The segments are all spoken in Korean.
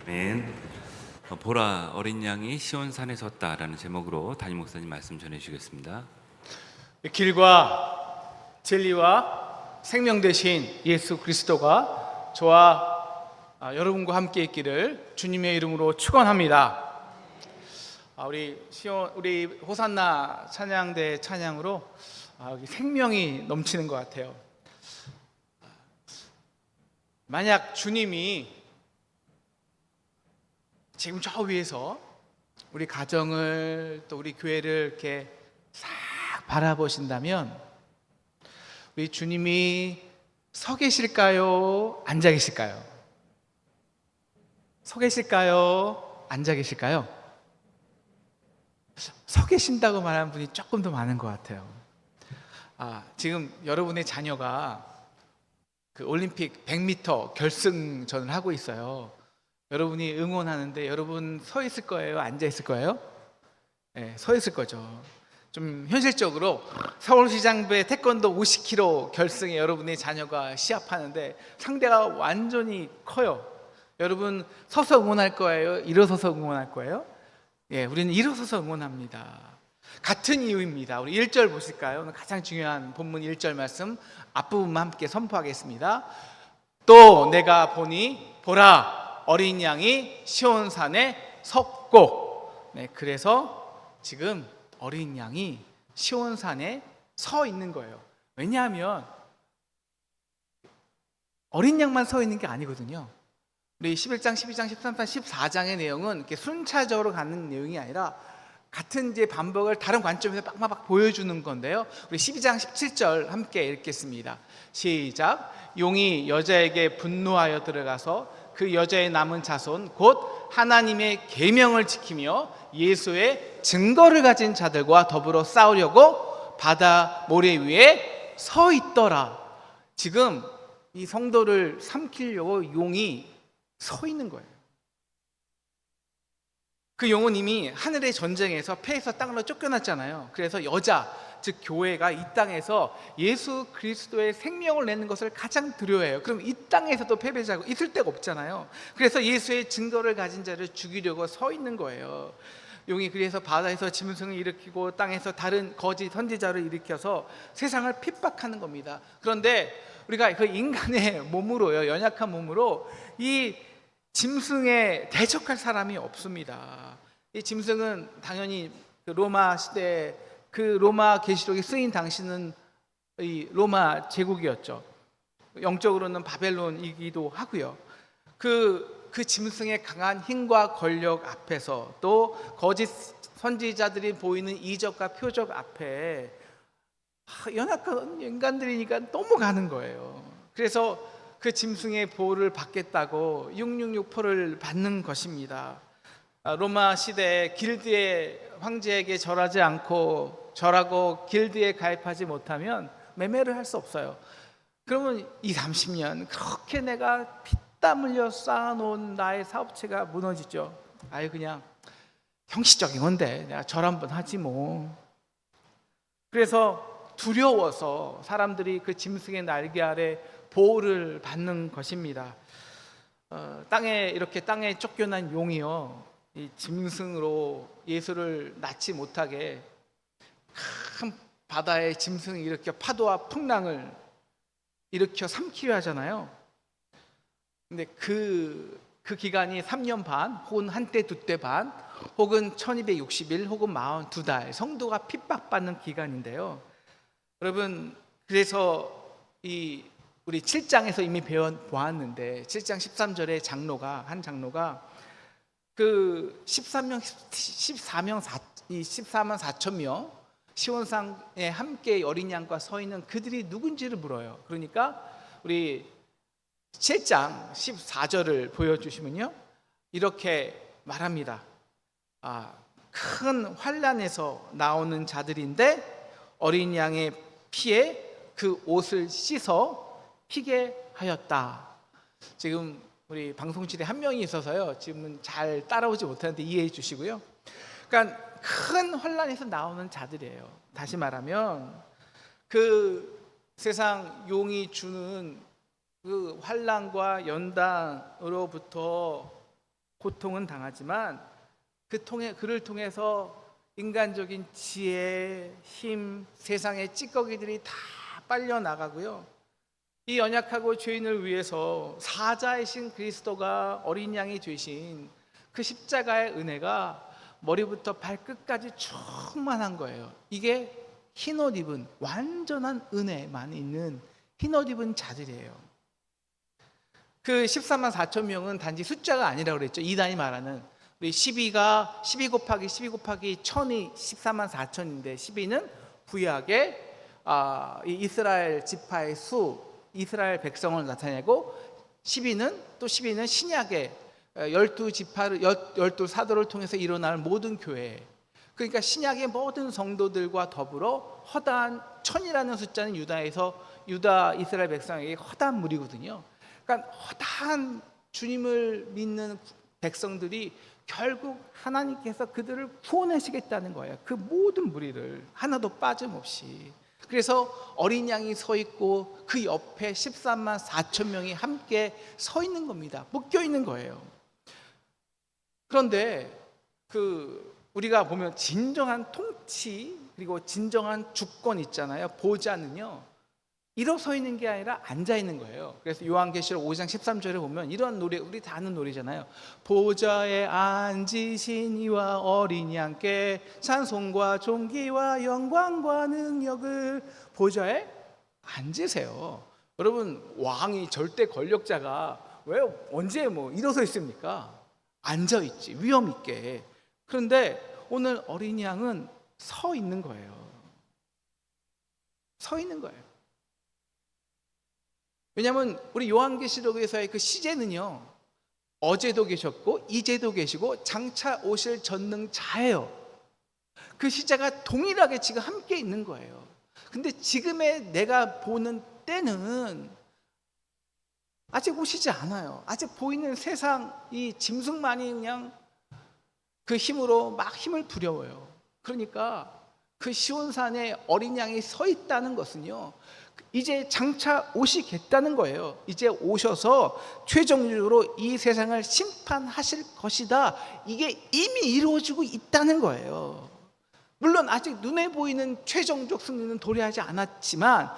아멘. 보라, 어린 양이 시온산에 섰다라는 제목으로 담임 목사님 말씀 전해주시겠습니다. 길과 진리와 생명 되신 예수 그리스도가 저와 여러분과 함께 있기를 주님의 이름으로 축원합니다. 우리 호산나 찬양대 찬양으로 여기 생명이 넘치는 것 같아요. 만약 주님이 지금 저 위에서 우리 가정을 또 우리 교회를 이렇게 싹 바라보신다면 우리 주님이 서 계실까요? 앉아 계실까요? 서 계실까요? 앉아 계실까요? 서 계신다고 말하는 분이 조금 더 많은 것 같아요. 지금 여러분의 자녀가 그 올림픽 100m 결승전을 하고 있어요. 여러분이 응원하는데 여러분 서 있을 거예요? 앉아 있을 거예요? 네, 서 있을 거죠. 좀 현실적으로 서울시장배 태권도 50kg 결승에 여러분의 자녀가 시합하는데 상대가 완전히 커요. 여러분 서서 응원할 거예요? 일어서서 응원할 거예요? 예, 우리는 일어서서 응원합니다. 같은 이유입니다. 우리 1절 보실까요? 오늘 가장 중요한 본문 1절 말씀 앞부분만 함께 선포하겠습니다. 또 내가 보니 보라 어린 양이 시온산에 섰고, 네, 그래서 지금 어린 양이 시온산에 서 있는 거예요. 왜냐하면 어린 양만 서 있는 게 아니거든요. 우리 11장, 12장, 13장, 14장의 내용은 이렇게 순차적으로 가는 내용이 아니라 같은 이제 반복을 다른 관점에서 막 보여주는 건데요. 우리 12장 17절 함께 읽겠습니다. 시작. 용이 여자에게 분노하여 들어가서 그 여자의 남은 자손 곧 하나님의 계명을 지키며 예수의 증거를 가진 자들과 더불어 싸우려고 바다 모래 위에 서 있더라. 지금 이 성도를 삼키려고 용이 서 있는 거예요. 그 용은 이미 하늘의 전쟁에서 패해서 땅으로 쫓겨났잖아요. 그래서 여자, 즉 교회가 이 땅에서 예수 그리스도의 생명을 내는 것을 가장 두려워해요. 그럼 이 땅에서도 패배자고 있을 데가 없잖아요. 그래서 예수의 증거를 가진 자를 죽이려고 서 있는 거예요. 용이 그래서 바다에서 짐승을 일으키고 땅에서 다른 거짓 선지자를 일으켜서 세상을 핍박하는 겁니다. 그런데 우리가 그 인간의 몸으로요, 연약한 몸으로 이 짐승에 대적할 사람이 없습니다. 이 짐승은 당연히 로마 시대 그 로마 계시록에 쓰인 당시는 이 로마 제국이었죠. 영적으로는 바벨론이기도 하고요. 그 짐승의 강한 힘과 권력 앞에서 또 거짓 선지자들이 보이는 이적과 표적 앞에 연약한 인간들이니까 넘어가는 거예요. 그래서 그 짐승의 보호를 받겠다고 666포를 받는 것입니다. 로마 시대에 길드의 황제에게 절하고 길드에 가입하지 못하면 매매를 할 수 없어요. 그러면 30년 그렇게 내가 피땀 흘려 쌓아놓은 나의 사업체가 무너지죠. 그냥 형식적인 건데 내가 절 한번 하지 뭐. 그래서 두려워서 사람들이 그 짐승의 날개 아래 보호를 받는 것입니다. 땅에 쫓겨난 용이요, 이 짐승으로 예수를 낳지 못하게 큰 바다에 짐승이 일으켜 파도와 풍랑을 일으켜 삼키려 하잖아요. 근데 그 기간이 3년 반 혹은 한때 두때 반 혹은 1260일 혹은 42달 성도가 핍박받는 기간인데요. 여러분, 그래서 우리 7장에서 이미 배워보았는데 7장 13절에 한 장로가 그 14만 4천 명 시온산에 함께 어린 양과 서 있는 그들이 누군지를 물어요. 그러니까 우리 7장 14절을 보여주시면요, 이렇게 말합니다. 큰 환난에서 나오는 자들인데 어린 양의 피에 그 옷을 씻어 피게 하였다. 지금 우리 방송실에 한 명이 있어서요, 지금은 잘 따라오지 못하는데 이해해 주시고요. 그러니까 큰 환난에서 나오는 자들이에요. 다시 말하면 그 세상 용이 주는 그 환난과 연단으로부터 고통은 당하지만 그를 통해서 인간적인 지혜, 힘, 세상의 찌꺼기들이 다 빨려 나가고요. 이 연약하고 죄인을 위해서 사자이신 그리스도가 어린 양이 되신 그 십자가의 은혜가 머리부터 발끝까지 충만한 거예요. 이게 흰옷 입은 완전한 은혜만 있는 흰옷 입은 자들이에요. 그 14만 4천 명은 단지 숫자가 아니라고 그랬죠. 이단이 말하는 우리 12 곱하기 1000이 14만 4천인데 12는 구약의 이 이스라엘 지파의 수, 이스라엘 백성을 나타내고 12는 신약의 12 사도를 통해서 일어날 모든 교회. 그러니까 신약의 모든 성도들과 더불어 허다한 1000이라는 숫자는 유다 이스라엘 백성에게 허다한 무리거든요. 그러니까 허다한 주님을 믿는 백성들이 결국 하나님께서 그들을 구원하시겠다는 거예요. 그 모든 무리를 하나도 빠짐없이. 그래서 어린 양이 서 있고 그 옆에 13만 4천 명이 함께 서 있는 겁니다. 묶여 있는 거예요. 그런데 우리가 보면 진정한 통치 그리고 진정한 주권 있잖아요. 보좌는요 일어서 있는 게 아니라 앉아 있는 거예요. 그래서 요한계시록 5장 13절에 보면 이런 노래, 우리 다 아는 노래잖아요. 보좌에 앉으신 이와 어린 양께 찬송과 존귀와 영광과 능력을. 보좌에 앉으세요. 여러분, 왕이 절대 권력자가 왜 언제 일어서 있습니까? 앉아 있지, 위험 있게. 그런데 오늘 어린 양은 서 있는 거예요. 서 있는 거예요. 왜냐하면 우리 요한계시록에서의 그 시제는요 어제도 계셨고 이제도 계시고 장차 오실 전능자예요. 그 시제가 동일하게 지금 함께 있는 거예요. 근데 지금의 내가 보는 때는 아직 오시지 않아요. 아직 보이는 세상 이 짐승만이 그냥 그 힘으로 막 힘을 부려워요. 그러니까 그 시온산에 어린 양이 서 있다는 것은요 이제 장차 오시겠다는 거예요. 이제 오셔서 최종적으로 이 세상을 심판하실 것이다. 이게 이미 이루어지고 있다는 거예요. 물론 아직 눈에 보이는 최종적 승리는 도래하지 않았지만,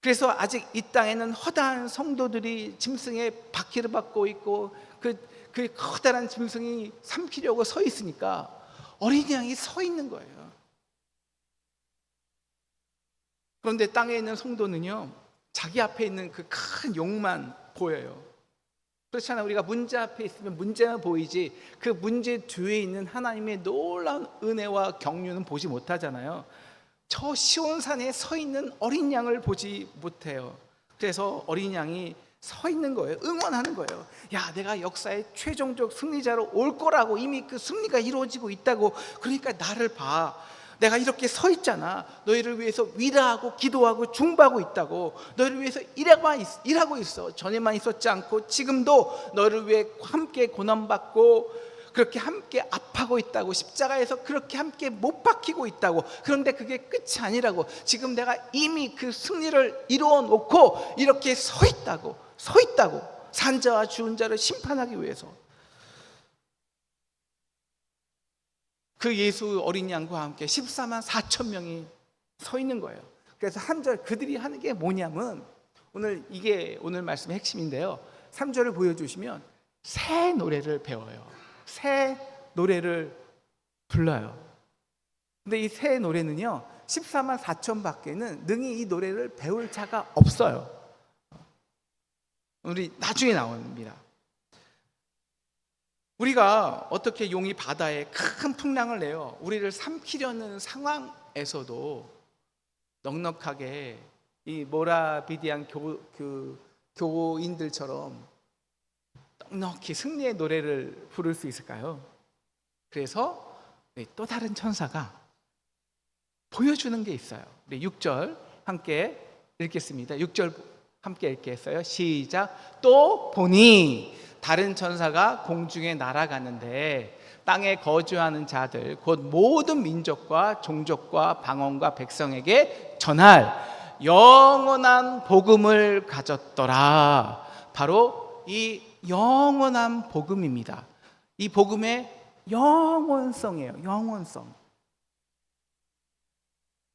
그래서 아직 이 땅에는 허다한 성도들이 짐승의 바퀴를 받고 있고 그 커다란 짐승이 삼키려고 서 있으니까 어린 양이 서 있는 거예요. 그런데 땅에 있는 성도는요 자기 앞에 있는 그 큰 용만 보여요. 그렇잖아요. 우리가 문제 앞에 있으면 문제만 보이지 그 문제 뒤에 있는 하나님의 놀라운 은혜와 경륜은 보지 못하잖아요. 저 시온산에 서 있는 어린 양을 보지 못해요. 그래서 어린 양이 서 있는 거예요. 응원하는 거예요. 야, 내가 역사의 최종적 승리자로 올 거라고. 이미 그 승리가 이루어지고 있다고. 그러니까 나를 봐. 내가 이렇게 서 있잖아. 너희를 위해서 위로하고 기도하고 중보하고 있다고. 너희를 위해서 일하고 있어. 전에만 있었지 않고 지금도 너희를 위해 함께 고난받고 그렇게 함께 아파하고 있다고. 십자가에서 그렇게 함께 못 박히고 있다고. 그런데 그게 끝이 아니라고. 지금 내가 이미 그 승리를 이루어 놓고 이렇게 서 있다고. 산자와 죽은 자를 심판하기 위해서. 그 예수 어린 양과 함께 14만 4천 명이 서 있는 거예요. 그래서 한 절 그들이 하는 게 뭐냐면, 이게 오늘 말씀의 핵심인데요, 3절을 보여주시면 새 노래를 배워요. 새 노래를 불러요. 근데 이 새 노래는요 14만 4천 밖에는 능히 이 노래를 배울 자가 없어요. 우리 나중에 나옵니다. 우리가 어떻게 용이 바다에 큰 풍랑을 내요 우리를 삼키려는 상황에서도 넉넉하게 이 모라비디안 교인들처럼 넉넉히 승리의 노래를 부를 수 있을까요? 그래서 또 다른 천사가 보여주는 게 있어요. 우리 6절 함께 읽겠습니다. 6절 함께 읽겠어요. 시작. 또 보니 다른 천사가 공중에 날아가는데 땅에 거주하는 자들 곧 모든 민족과 종족과 방언과 백성에게 전할 영원한 복음을 가졌더라. 바로 이 영원한 복음입니다. 이 복음의 영원성이에요. 영원성.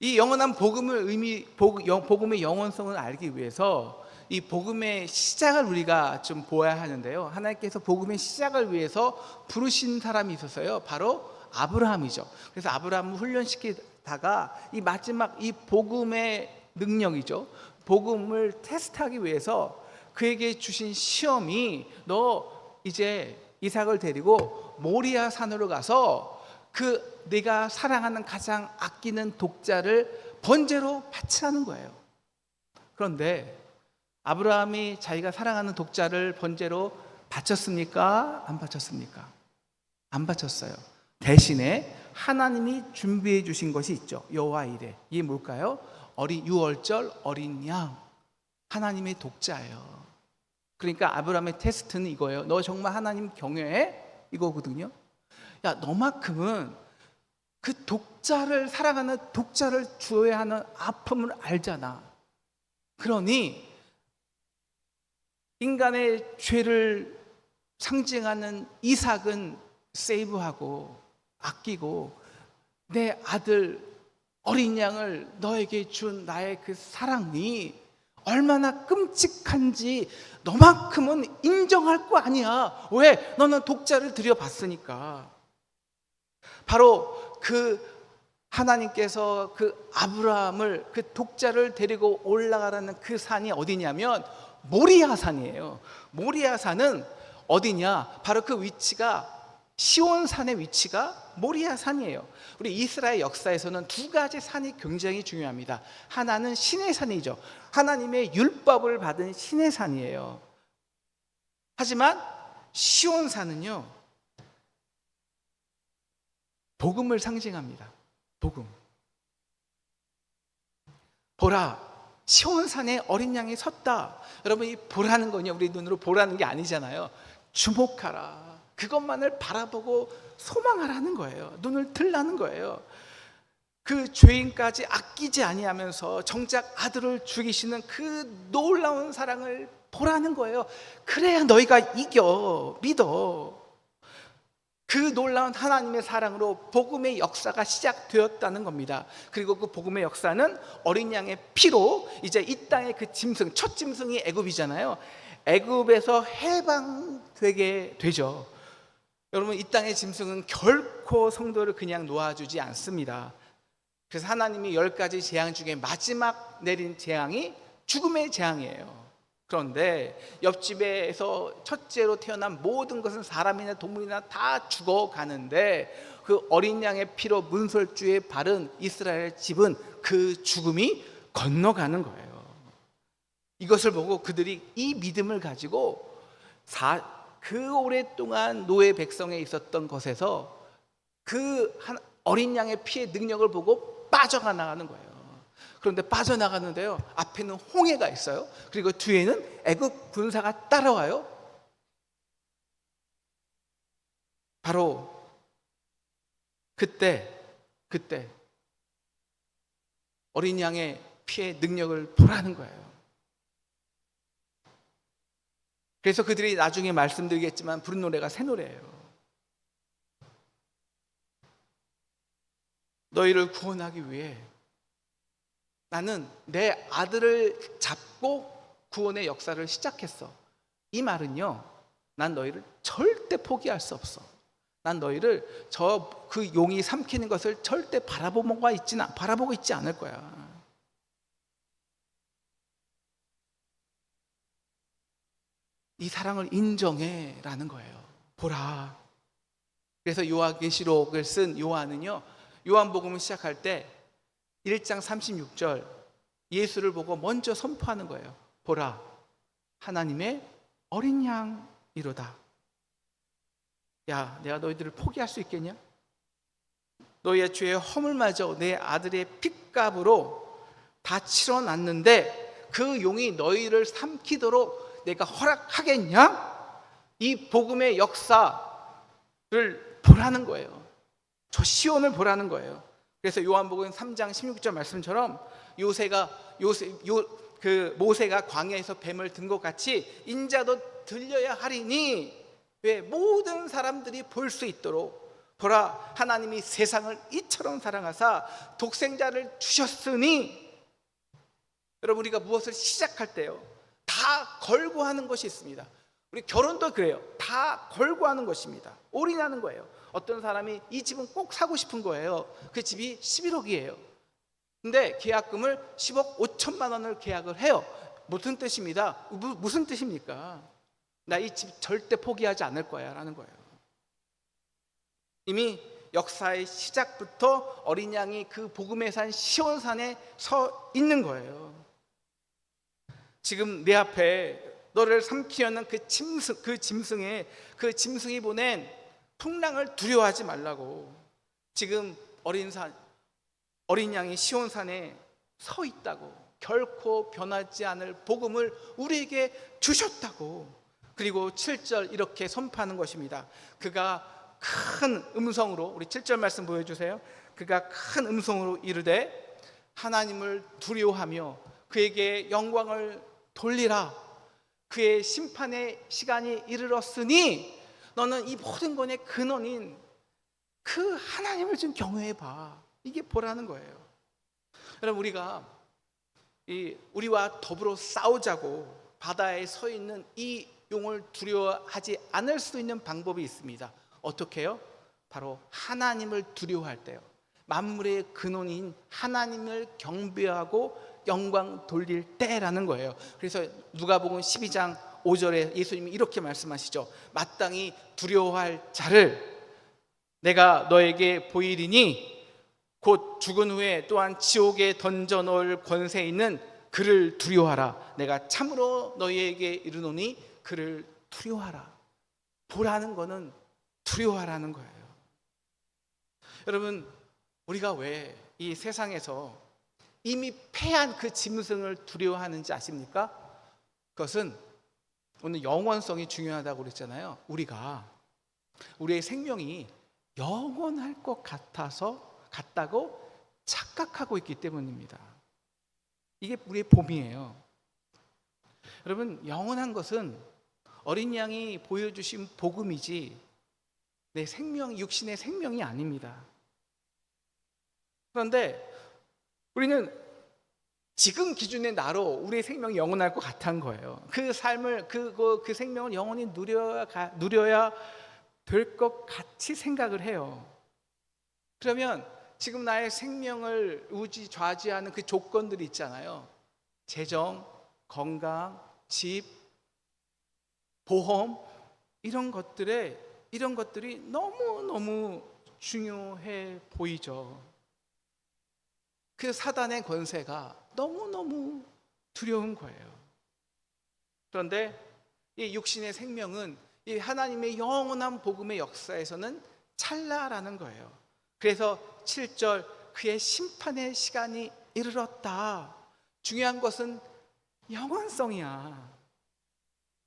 이 영원한 복음의 영원성을 알기 위해서 이 복음의 시작을 우리가 좀 보아야 하는데요. 하나님께서 복음의 시작을 위해서 부르신 사람이 있었어요. 바로 아브라함이죠. 그래서 아브라함을 훈련시키다가 이 마지막 이 복음의 능력이죠. 복음을 테스트하기 위해서 그에게 주신 시험이 너 이제 이삭을 데리고 모리아 산으로 가서 네가 사랑하는 가장 아끼는 독자를 번제로 바치라는 거예요. 그런데 아브라함이 자기가 사랑하는 독자를 번제로 바쳤습니까? 안 바쳤습니까? 안 바쳤어요. 대신에 하나님이 준비해 주신 것이 있죠. 여호와 이레. 이게 뭘까요? 유월절 어린 양. 하나님의 독자예요. 그러니까 아브라함의 테스트는 이거예요. 너 정말 하나님 경외해? 이거거든요. 야, 너만큼은 그 독자를 사랑하는 독자를 주어야 하는 아픔을 알잖아. 그러니 인간의 죄를 상징하는 이삭은 세이브하고 아끼고 내 아들 어린 양을 너에게 준 나의 그 사랑이 얼마나 끔찍한지 너만큼은 인정할 거 아니야. 왜? 너는 독자를 들여봤으니까. 바로 하나님께서 아브라함을 독자를 데리고 올라가라는 그 산이 어디냐면 모리아 산이에요. 모리아 산은 어디냐? 바로 그 위치가 시온산의 위치가 모리아 산이에요. 우리 이스라엘 역사에서는 두 가지 산이 굉장히 중요합니다. 하나는 신의 산이죠. 하나님의 율법을 받은 신의 산이에요. 하지만 시온산은요, 복음을 상징합니다. 복음. 보라, 시온산에 어린 양이 섰다. 여러분, 이 보라는 건요, 우리 눈으로 보라는 게 아니잖아요. 주목하라. 그것만을 바라보고 소망하라는 거예요. 눈을 들라는 거예요. 그 죄인까지 아끼지 아니하면서 정작 아들을 죽이시는 그 놀라운 사랑을 보라는 거예요. 그래야 너희가 이겨. 믿어. 그 놀라운 하나님의 사랑으로 복음의 역사가 시작되었다는 겁니다. 그리고 그 복음의 역사는 어린 양의 피로 이제 이 땅의 그 짐승, 첫 짐승이 애굽이잖아요. 애굽에서 해방되게 되죠. 여러분, 이 땅의 짐승은 결코 성도를 그냥 놓아주지 않습니다. 그래서 하나님이 10가지 재앙 중에 마지막 내린 재앙이 죽음의 재앙이에요. 그런데 옆집에서 첫째로 태어난 모든 것은 사람이나 동물이나 다 죽어가는데 그 어린 양의 피로 문설주에 바른 이스라엘 집은 그 죽음이 건너가는 거예요. 이것을 보고 그들이 이 믿음을 가지고 그 오랫동안 노예 백성에 있었던 것에서 그 어린 양의 피의 능력을 보고 빠져나가는 거예요. 그런데 빠져나가는데요, 앞에는 홍해가 있어요. 그리고 뒤에는 애굽 군사가 따라와요. 바로 그때 어린 양의 피의 능력을 보라는 거예요. 그래서 그들이 나중에 말씀드리겠지만 부른 노래가 새 노래예요. 너희를 구원하기 위해 나는 내 아들을 잡고 구원의 역사를 시작했어. 이 말은요, 난 너희를 절대 포기할 수 없어. 난 너희를 그 용이 삼키는 것을 절대 바라보고 있지 않을 거야. 이 사랑을 인정해라는 거예요. 보라. 그래서 요한계시록을 쓴 요한은요, 요한복음을 시작할 때 1장 36절 예수를 보고 먼저 선포하는 거예요. 보라, 하나님의 어린 양이로다. 야, 내가 너희들을 포기할 수 있겠냐? 너희의 죄의 허물마저 내 아들의 핏값으로 다 치러놨는데 그 용이 너희를 삼키도록 내가 허락하겠냐? 이 복음의 역사를 보라는 거예요. 저 시온을 보라는 거예요. 그래서 요한복음 3장 16절 말씀처럼 모세가 광야에서 뱀을 든 것 같이 인자도 들려야 하리니 왜 모든 사람들이 볼 수 있도록 보라 하나님이 세상을 이처럼 사랑하사 독생자를 주셨으니, 여러분 우리가 무엇을 시작할 때요 다 걸고 하는 것이 있습니다. 우리 결혼도 그래요. 다 걸고 하는 것입니다. 올인하는 거예요. 어떤 사람이 이 집은 꼭 사고 싶은 거예요. 그 집이 11억이에요. 근데 계약금을 10억 5천만 원을 계약을 해요. 무슨 뜻입니다? 무슨 뜻입니까? 나 이 집 절대 포기하지 않을 거야 라는 거예요. 이미 역사의 시작부터 어린 양이 그 복음의 산 시온산에 서 있는 거예요. 지금 내 앞에 너를 삼키려는 그 짐승이 보낸 풍랑을 두려워하지 말라고, 지금 어린 양이 시온산에 서 있다고, 결코 변하지 않을 복음을 우리에게 주셨다고. 그리고 7절 이렇게 선포하는 것입니다. 그가 큰 음성으로, 우리 7절 말씀 보여주세요. 그가 큰 음성으로 이르되 하나님을 두려워하며 그에게 영광을 돌리라. 그의 심판의 시간이 이르렀으니 너는 이 모든 것의 근원인 그 하나님을 좀 경외해 봐. 이게 보라는 거예요. 여러분 우리와 더불어 싸우자고 바다에 서 있는 이 용을 두려워하지 않을 수 있는 방법이 있습니다. 어떻게 해요? 바로 하나님을 두려워할 때요, 만물의 근원인 하나님을 경배하고 영광 돌릴 때라는 거예요. 그래서 누가복음 12장 5절에 예수님이 이렇게 말씀하시죠. 마땅히 두려워할 자를 내가 너에게 보이리니 곧 죽은 후에 또한 지옥에 던져 넣을 권세 있는 그를 두려워하라. 내가 참으로 너희에게 이르노니 그를 두려워하라. 보라는 거는 두려워하라는 거예요. 여러분 우리가 왜 이 세상에서 이미 패한 그 짐승을 두려워하는지 아십니까? 그것은 오늘 영원성이 중요하다고 그랬잖아요. 우리의 생명이 영원할 것 같다고 착각하고 있기 때문입니다. 이게 우리의 봄이에요. 여러분 영원한 것은 어린 양이 보여주신 복음이지 내 생명, 육신의 생명이 아닙니다. 그런데 우리는 지금 기준의 나로 우리의 생명이 영원할 것 같은 거예요. 그 삶을 그 생명을 영원히 누려야 될 것 같이 생각을 해요. 그러면 지금 나의 생명을 좌지하는 그 조건들이 있잖아요. 재정, 건강, 집, 보험, 이런 것들이 너무너무 중요해 보이죠. 그 사단의 권세가 너무너무 두려운 거예요. 그런데 이 육신의 생명은 이 하나님의 영원한 복음의 역사에서는 찰나라는 거예요. 그래서 7절 그의 심판의 시간이 이르렀다. 중요한 것은 영원성이야.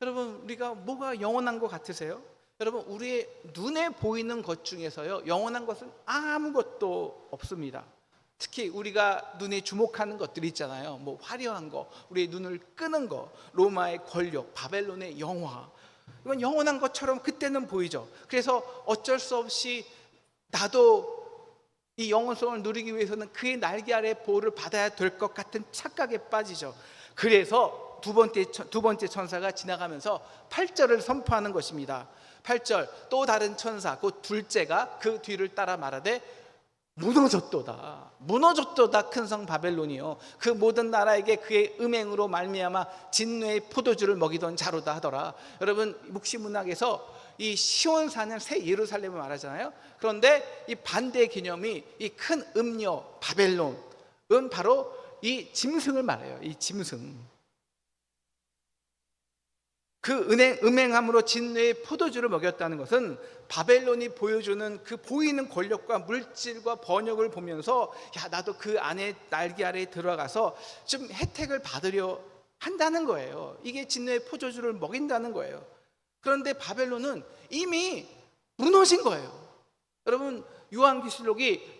여러분 우리가 뭐가 영원한 것 같으세요? 여러분 우리의 눈에 보이는 것 중에서요 영원한 것은 아무것도 없습니다. 특히 우리가 눈에 주목하는 것들이 있잖아요. 뭐 화려한 거, 우리의 눈을 끄는 거, 로마의 권력, 바벨론의 영화, 이건 영원한 것처럼 그때는 보이죠. 그래서 어쩔 수 없이 나도 이 영원성을 누리기 위해서는 그의 날개 아래 보호를 받아야 될 것 같은 착각에 빠지죠. 그래서 두 번째 천사가 지나가면서 8절을 선포하는 것입니다. 8절 또 다른 천사 곧 둘째가 그 뒤를 따라 말하되 무너졌도다 큰 성 바벨론이요 그 모든 나라에게 그의 음행으로 말미암아 진노의 포도주를 먹이던 자로다 하더라. 여러분 묵시문학에서 이 시온산은 새 예루살렘을 말하잖아요. 그런데 이 반대의 개념이 이 큰 음녀 바벨론은 바로 이 짐승을 말해요. 이 짐승. 그 음행함으로 진노의 포도주를 먹였다는 것은 바벨론이 보여주는 그 보이는 권력과 물질과 번역을 보면서 야 나도 그 안에 날개 아래에 들어가서 좀 혜택을 받으려 한다는 거예요. 이게 진노의 포도주를 먹인다는 거예요. 그런데 바벨론은 이미 무너진 거예요. 여러분 요한계시록이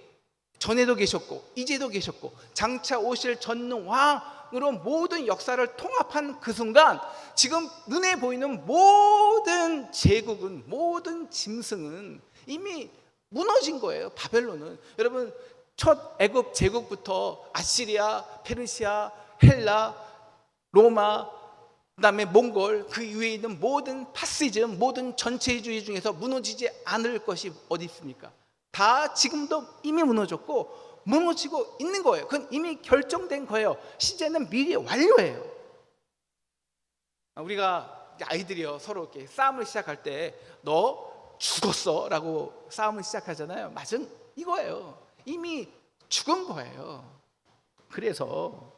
전에도 계셨고 이제도 계셨고 장차 오실 전능왕으로 모든 역사를 통합한 그 순간 지금 눈에 보이는 모든 제국은, 모든 짐승은 이미 무너진 거예요. 바벨론은. 여러분, 첫 애굽 제국부터 아시리아, 페르시아, 헬라, 로마, 그다음에 몽골, 그 위에 있는 모든 파시즘, 모든 전체주의 중에서 무너지지 않을 것이 어디 있습니까? 다 지금도 이미 무너졌고 무너지고 있는 거예요. 그건 이미 결정된 거예요. 시제는 미리 완료예요. 우리가 아이들이요, 서로 이렇게 싸움을 시작할 때 너 죽었어 라고 싸움을 시작하잖아요. 맞은 이거예요. 이미 죽은 거예요. 그래서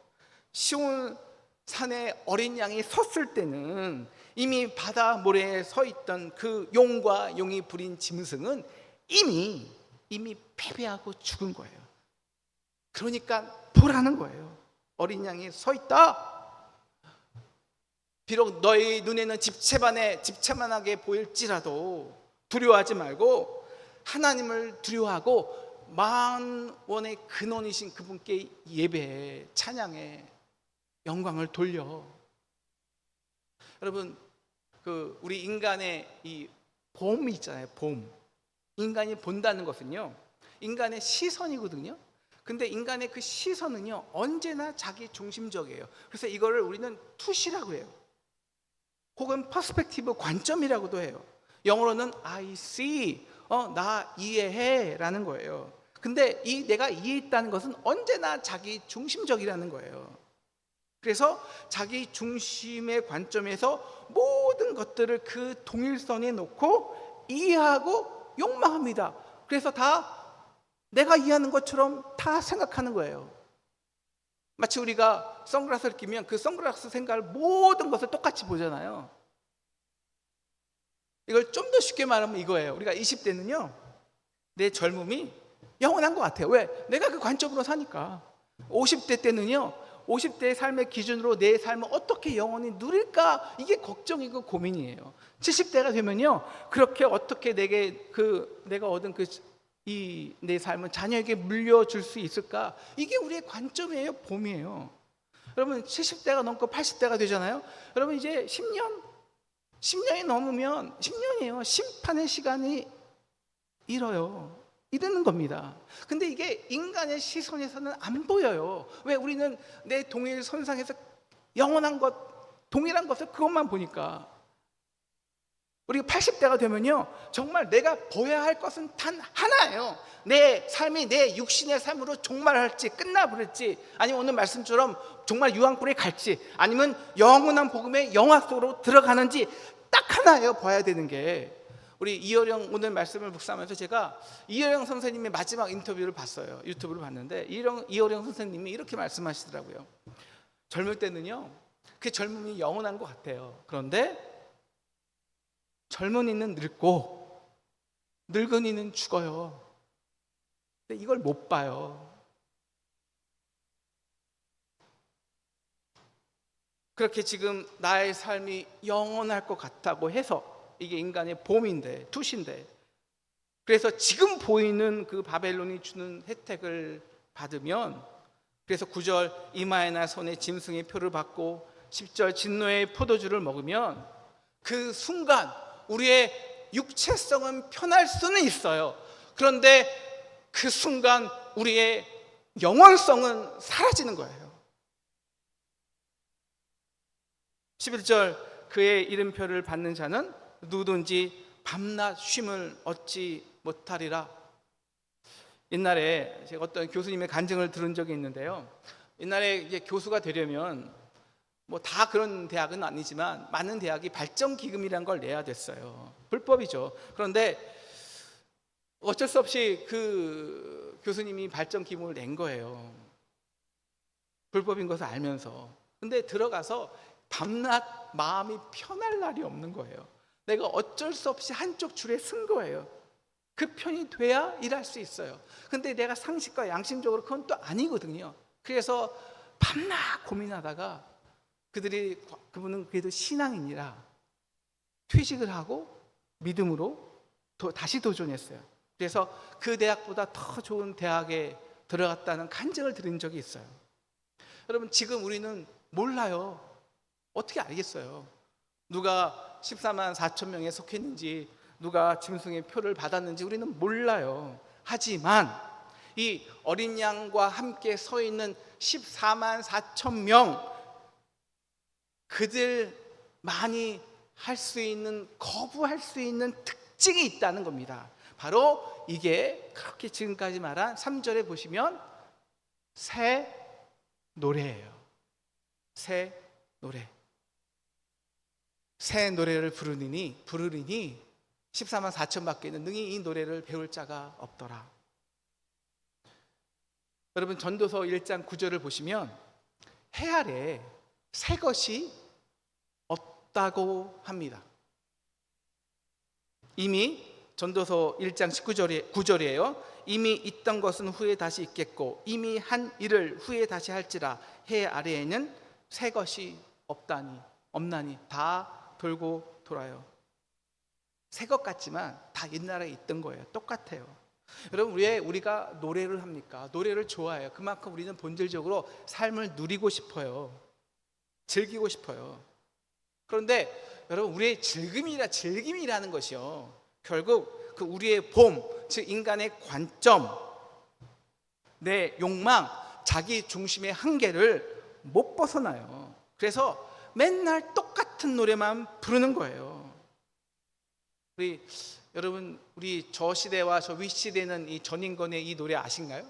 시온 산에 어린 양이 섰을 때는 이미 바다 모래에 서 있던 그 용과 용이 부린 짐승은 이미 패배하고 죽은 거예요. 그러니까 보라는 거예요. 어린 양이 서 있다. 비록 너희 눈에는 집채만하게 보일지라도 두려워하지 말고 하나님을 두려워하고 만원의 근원이신 그분께 예배해, 찬양해, 영광을 돌려. 여러분, 우리 인간의 이 봄이 있잖아요. 봄. 인간이 본다는 것은요, 인간의 시선이거든요. 근데 인간의 그 시선은요, 언제나 자기 중심적이에요. 그래서 이거를 우리는 투시라고 해요. 혹은 퍼스펙티브, 관점이라고도 해요. 영어로는 I see, 나 이해해 라는 거예요. 근데 이 내가 이해했다는 것은 언제나 자기 중심적이라는 거예요. 그래서 자기 중심의 관점에서 모든 것들을 그 동일선에 놓고 이해하고 욕망합니다. 그래서 다 내가 이해하는 것처럼 다 생각하는 거예요. 마치 우리가 선글라스를 끼면 그 선글라스 생각을 모든 것을 똑같이 보잖아요. 이걸 좀 더 쉽게 말하면 이거예요. 우리가 20대는요, 내 젊음이 영원한 것 같아요. 왜? 내가 그 관점으로 사니까. 50대 때는요, 50대의 삶의 기준으로 내 삶을 어떻게 영원히 누릴까, 이게 걱정이고 고민이에요. 70대가 되면요, 그렇게 어떻게 내가 얻은 내 삶을 자녀에게 물려줄 수 있을까, 이게 우리의 관점이에요. 봄이에요. 여러분, 70대가 넘고 80대가 되잖아요. 여러분, 이제 10년이 넘으면 10년이에요. 심판의 시간이 이르는 겁니다. 근데 이게 인간의 시선에서는 안 보여요. 왜? 우리는 내 동일 선상에서 영원한 것, 동일한 것을 그것만 보니까. 우리가 80대가 되면요, 정말 내가 보여야 할 것은 단 하나예요. 내 삶이 내 육신의 삶으로 종말할지 끝나버릴지, 아니면 오늘 말씀처럼 정말 유황불에 갈지, 아니면 영원한 복음의 영화 속으로 들어가는지 딱 하나예요. 봐야 되는 게. 우리 이어령, 오늘 말씀을 묵상하면서 제가 이어령 선생님의 마지막 인터뷰를 봤어요. 유튜브를 봤는데 이어령 선생님이 이렇게 말씀하시더라고요. 젊을 때는요, 그 젊음이 영원한 것 같아요. 그런데 젊은이는 늙고 늙은이는 죽어요. 근데 이걸 못 봐요. 그렇게 지금 나의 삶이 영원할 것 같다고 해서, 이게 인간의 봄인데, 투시인데, 그래서 지금 보이는 그 바벨론이 주는 혜택을 받으면, 그래서 9절 이마에 나 손에 짐승의 표를 받고 10절 진노의 포도주를 먹으면 그 순간 우리의 육체성은 편할 수는 있어요. 그런데 그 순간 우리의 영원성은 사라지는 거예요. 11절 그의 이름표를 받는 자는 누구든지 밤낮 쉼을 얻지 못하리라. 옛날에 제가 어떤 교수님의 간증을 들은 적이 있는데요, 옛날에 이제 교수가 되려면 뭐 다 그런 대학은 아니지만 많은 대학이 발전기금이라는 걸 내야 됐어요. 불법이죠. 그런데 어쩔 수 없이 그 교수님이 발전기금을 낸 거예요. 불법인 것을 알면서. 근데 들어가서 밤낮 마음이 편할 날이 없는 거예요. 내가 어쩔 수 없이 한쪽 줄에 쓴 거예요. 그 편이 돼야 일할 수 있어요. 근데 내가 상식과 양심적으로 그건 또 아니거든요. 그래서 밤낮 고민하다가 그분은 그래도 신앙인이라 퇴직을 하고 믿음으로 다시 도전했어요. 그래서 그 대학보다 더 좋은 대학에 들어갔다는 간증을 들은 적이 있어요. 여러분, 지금 우리는 몰라요. 어떻게 알겠어요? 누가 14만 4천 명에 속했는지, 누가 짐승의 표를 받았는지 우리는 몰라요. 하지만 이 어린 양과 함께 서 있는 14만 4천 명, 그들만이 할 수 있는, 거부할 수 있는 특징이 있다는 겁니다. 바로 이게 그렇게 지금까지 말한 3절에 보시면 새 노래예요. 새 노래. 새 노래를 부르리니 14만 4천 밖에는 능히 이 노래를 배울 자가 없더라. 여러분, 전도서 1장 9절을 보시면 해 아래 새 것이 없다고 합니다. 이미 전도서 1장 9절이에요. 이미 있던 것은 후에 다시 있겠고 이미 한 일을 후에 다시 할지라 해 아래에는 새 것이 없나니 다 돌고 돌아요. 새 것 같지만 다 옛날에 있던 거예요. 똑같아요. 여러분, 왜 우리가 노래를 합니까? 노래를 좋아해요. 그만큼 우리는 본질적으로 삶을 누리고 싶어요. 즐기고 싶어요. 그런데 여러분, 우리의 즐김이라는 것이요, 결국 그 우리의 봄, 즉 인간의 관점, 내 욕망, 자기 중심의 한계를 못 벗어나요. 그래서 맨날 똑같은 노래만 부르는 거예요. 여러분, 우리 저 시대와 저 위 시대는 이 전인권의 이 노래 아신가요?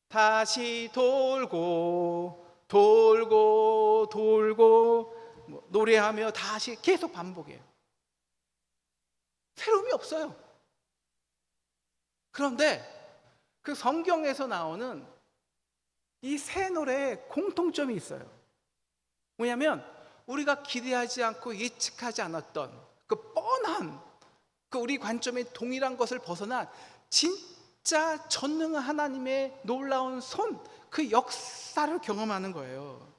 다시 돌고 돌고 돌고 노래하며 다시 계속 반복해요. 새로움이 없어요. 그런데 그 성경에서 나오는 이 새 노래에 공통점이 있어요. 뭐냐면 우리가 기대하지 않고 예측하지 않았던 그 뻔한, 그 우리 관점에 동일한 것을 벗어난 진짜 전능한 하나님의 놀라운 손, 그 역사를 경험하는 거예요.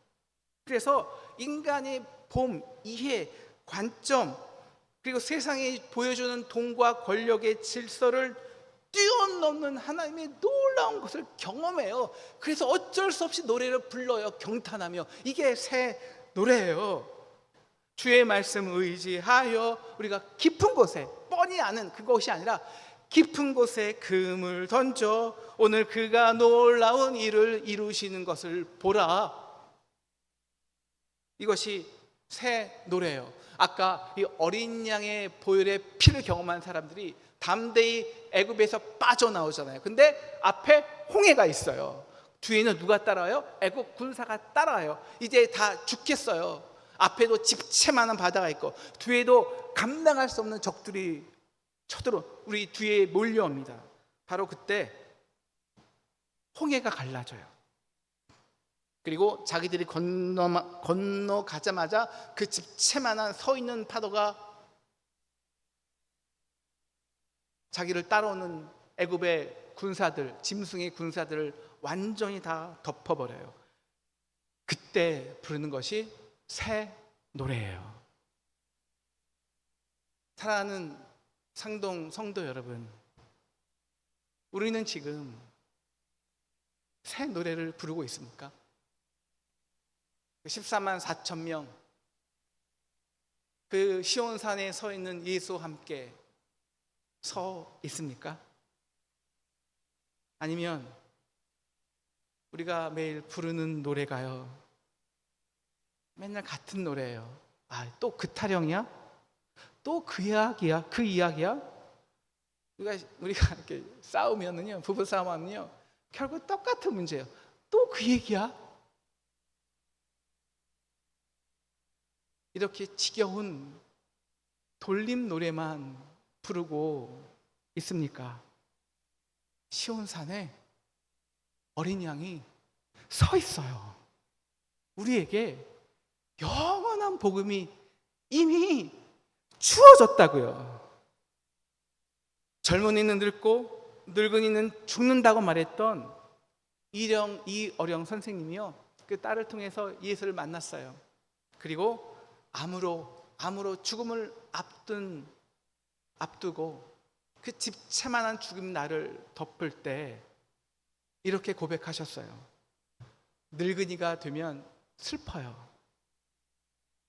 그래서 인간의 봄, 이해, 관점, 그리고 세상이 보여주는 돈과 권력의 질서를 뛰어넘는 하나님의 놀라운 것을 경험해요. 그래서 어쩔 수 없이 노래를 불러요. 경탄하며. 이게 새 노래예요. 주의 말씀 의지하여 우리가 깊은 곳에, 뻔히 아는 그것이 아니라 깊은 곳에 금을 던져 오늘 그가 놀라운 일을 이루시는 것을 보라. 이것이 새 노래예요. 아까 이 어린 양의 보혈의 피를 경험한 사람들이 담대히 애굽에서 빠져나오잖아요. 근데 앞에 홍해가 있어요. 뒤에는 누가 따라와요? 애굽 군사가 따라와요. 이제 다 죽겠어요. 앞에도 집채만한 바다가 있고 뒤에도 감당할 수 없는 적들이 쳐들어 우리 뒤에 몰려옵니다. 바로 그때 홍해가 갈라져요. 그리고 자기들이 건너가자마자 그 집채만한 서 있는 파도가 자기를 따라오는 애굽의 군사들, 짐승의 군사들을 완전히 다 덮어버려요. 그때 부르는 것이 새 노래예요. 사랑하는 상동 성도 여러분, 우리는 지금 새 노래를 부르고 있습니까? 14만 4천 명, 그 시온산에 서 있는 예수와 함께 서 있습니까? 아니면 우리가 매일 부르는 노래가요, 맨날 같은 노래예요. 또 그 타령이야? 또 그 이야기야? 그 이야기야? 우리가 이렇게 싸우면은요, 부부 싸움하면요, 결국 똑같은 문제예요. 또 그 얘기야? 이렇게 지겨운 돌림 노래만 부르고 있습니까? 시온산에 어린 양이 서 있어요. 우리에게 영원한 복음이 이미 주어졌다고요. 젊은이는 늙고 늙은이는 죽는다고 말했던 이어령 선생님이요, 그 딸을 통해서 예수를 만났어요. 그리고 암으로 죽음을 앞두고 그 집채만한 죽음 날을 덮을 때 이렇게 고백하셨어요. 늙은이가 되면 슬퍼요.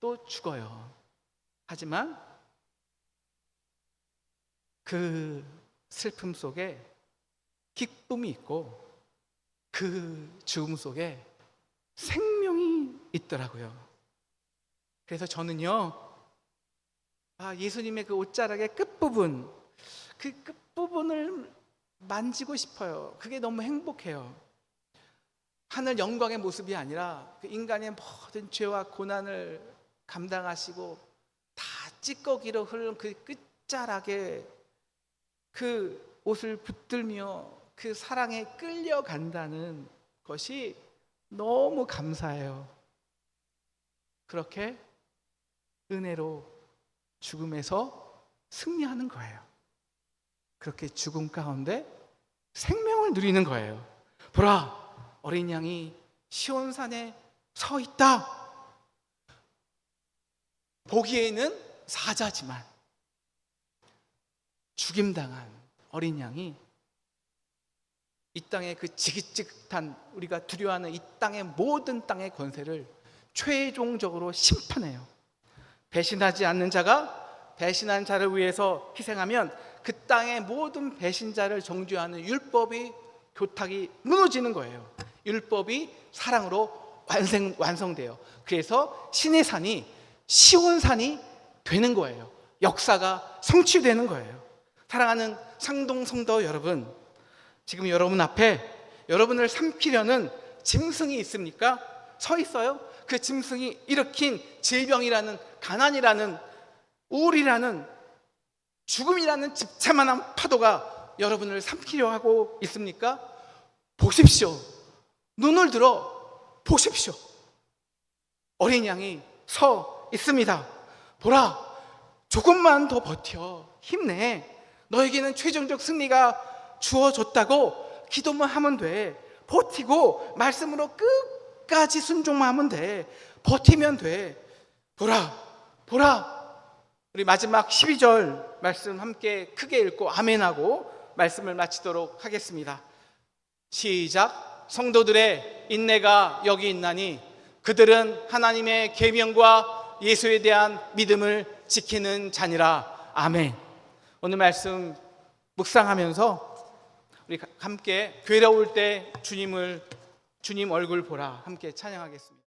또 죽어요. 하지만 그 슬픔 속에 기쁨이 있고 그 죽음 속에 생명이 있더라고요. 그래서 저는요, 예수님의 그 옷자락의 끝부분, 그 끝부분을 만지고 싶어요. 그게 너무 행복해요. 하늘 영광의 모습이 아니라 그 인간의 모든 죄와 고난을 감당하시고 다 찌꺼기로 흐른 그 끝자락에 그 옷을 붙들며 그 사랑에 끌려간다는 것이 너무 감사해요. 그렇게 은혜로 죽음에서 승리하는 거예요. 그렇게 죽음 가운데 생명을 누리는 거예요. 보라, 어린 양이 시온산에 서 있다. 보기에는 사자지만 죽임당한 어린 양이 이 땅의 그 지긋지긋한, 우리가 두려워하는 이 땅의 모든 땅의 권세를 최종적으로 심판해요. 배신하지 않는 자가 배신한 자를 위해서 희생하면 그 땅의 모든 배신자를 정죄하는 율법이, 교탁이 무너지는 거예요. 율법이 사랑으로 완성돼요. 그래서 신의 산이 시온산이 되는 거예요. 역사가 성취되는 거예요. 사랑하는 상동 성도 여러분, 지금 여러분 앞에 여러분을 삼키려는 짐승이 있습니까? 서 있어요? 그 짐승이 일으킨 질병이라는, 가난이라는, 우울이라는, 죽음이라는 집채만한 파도가 여러분을 삼키려 하고 있습니까? 보십시오. 눈을 들어 보십시오. 어린 양이 서 있습니다. 보라, 조금만 더 버텨. 힘내. 너에게는 최종적 승리가 주어졌다고 기도만 하면 돼. 버티고 말씀으로 끝까지 순종만 하면 돼. 버티면 돼. 보라, 보라. 우리 마지막 12절 말씀 함께 크게 읽고 아멘하고 말씀을 마치도록 하겠습니다. 시작. 성도들의 인내가 여기 있나니 그들은 하나님의 계명과 예수에 대한 믿음을 지키는 자니라. 아멘. 오늘 말씀 묵상하면서 우리 함께 괴로울 때 주님 얼굴 보라 함께 찬양하겠습니다.